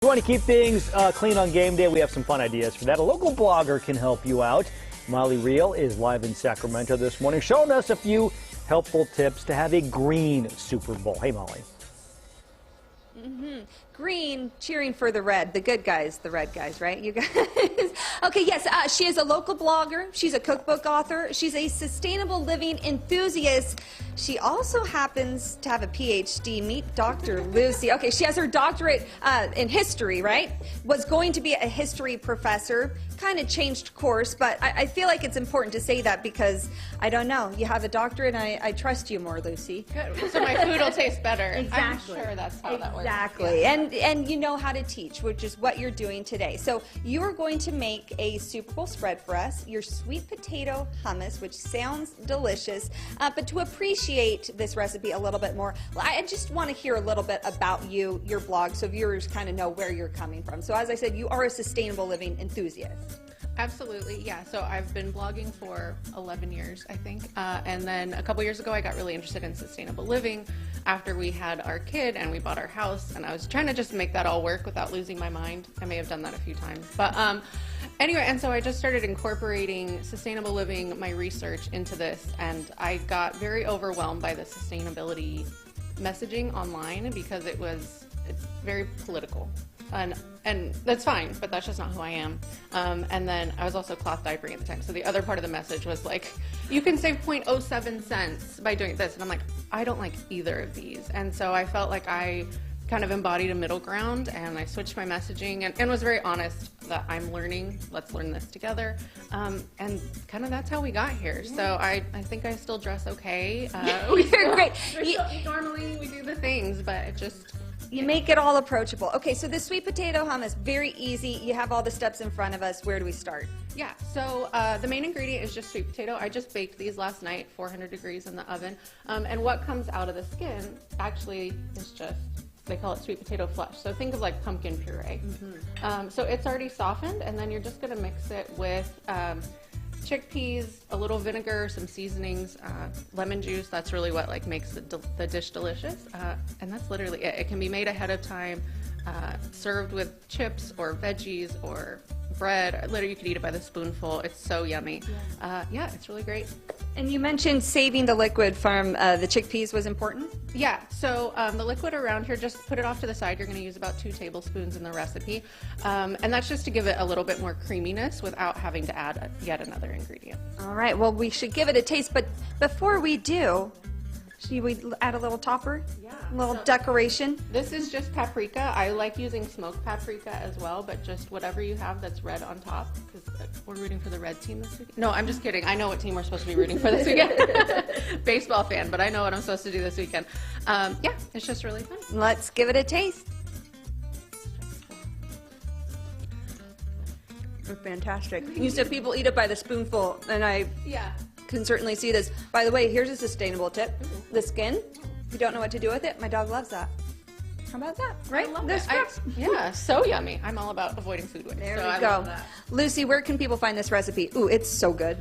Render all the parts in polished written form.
If you want to keep things clean on game day, we have some fun ideas for that. A local blogger can help you out. Molly Riehl is live in Sacramento this morning, showing us a few helpful tips to have a green Super Bowl. Hey, Molly. Green, cheering for the red, the good guys, the red guys, right? You guys. Okay, yes, she is a local blogger. She's a cookbook author. She's a sustainable living enthusiast. She also happens to have a PhD. Meet Dr. Luci. Okay, she has her doctorate in history, right? Was going to be a history professor. Kind of changed course, but I feel like it's important to say that because, I don't know, you have a doctorate and I trust you more, Luci. Good. So my food will taste better. Exactly. I'm sure that's how that works. Exactly. Yeah. And you know how to teach, which is what you're doing today. So you are going to make a Super Bowl spread for us, your sweet potato hummus, which sounds delicious. But to appreciate this recipe a little bit more, I just want to hear a little bit about you, your blog, so viewers kind of know where you're coming from. So as I said, you are a sustainable living enthusiast. Absolutely, yeah. So I've been blogging for 11 years, I think. And then a couple years ago, I got really interested in sustainable living after we had our kid and we bought our house. And I was trying to just make that all work without losing my mind. I may have done that a few times. But anyway, and so I just started incorporating sustainable living, my research into this. And I got very overwhelmed by the sustainability messaging online because it's very political. And that's fine, but that's just not who I am. And then I was also cloth diapering at the time. So the other part of the message was like, you can save 0.07 cents by doing this. And I'm like, I don't like either of these. And so I felt like I kind of embodied a middle ground, and I switched my messaging and was very honest that I'm learning, let's learn this together. And kind of that's how we got here. So I think I still dress okay. You're great. Normally we do the things, but it just... You make it all approachable. Okay, so the sweet potato hummus, very easy. You have all the steps in front of us. Where do we start? Yeah, so the main ingredient is just sweet potato. I just baked these last night, 400 degrees in the oven. And what comes out of the skin actually is just, they call it sweet potato flesh. So think of like pumpkin puree. So it's already softened, and then you're just gonna mix it with chickpeas, a little vinegar, some seasonings, lemon juice. That's really what like makes the dish delicious. And that's literally it. It can be made ahead of time, served with chips or veggies or bread. Literally, you could eat it by the spoonful. It's so yummy. Yeah, it's really great. And you mentioned saving the liquid from the chickpeas was important? Yeah, so the liquid around here, just put it off to the side. You're going to use about 2 tablespoons in the recipe. And that's just to give it a little bit more creaminess without having to add yet another ingredient. All right, well, we should give it a taste. But before we do, should we add a little topper? Yeah. A little decoration? This is just paprika. I like using smoked paprika as well, but just whatever you have that's red on top, because we're rooting for the red team this weekend. No, I'm just kidding. I know what team we're supposed to be rooting for this weekend. Baseball fan, but I know what I'm supposed to do this weekend. Yeah, it's just really fun. Let's give it a taste. It's fantastic. You said people eat it by the spoonful, and I can certainly see this. By the way, here's a sustainable tip. The skin, if you don't know what to do with it, my dog loves that. How about that, right? I love it. Yeah, so yummy. I'm all about avoiding food waste. There we go. Luci, where can people find this recipe? Ooh, it's so good.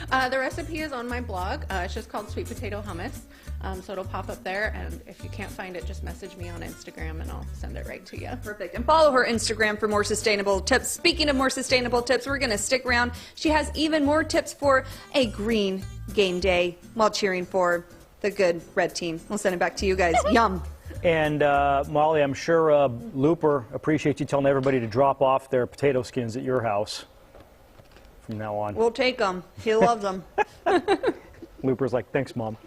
The recipe is on my blog. It's just called Sweet Potato Hummus. So it'll pop up there, and if you can't find it, just message me on Instagram and I'll send it right to you. Perfect. And follow her Instagram for more sustainable tips. Speaking of more sustainable tips, we're going to stick around. She has even more tips for a green game day while cheering for the good red team. We'll send it back to you guys. Yum. And Molly, I'm sure Looper appreciates you telling everybody to drop off their potato skins at your house from now on. We'll take them. He loves them. Looper's like, thanks, Mom.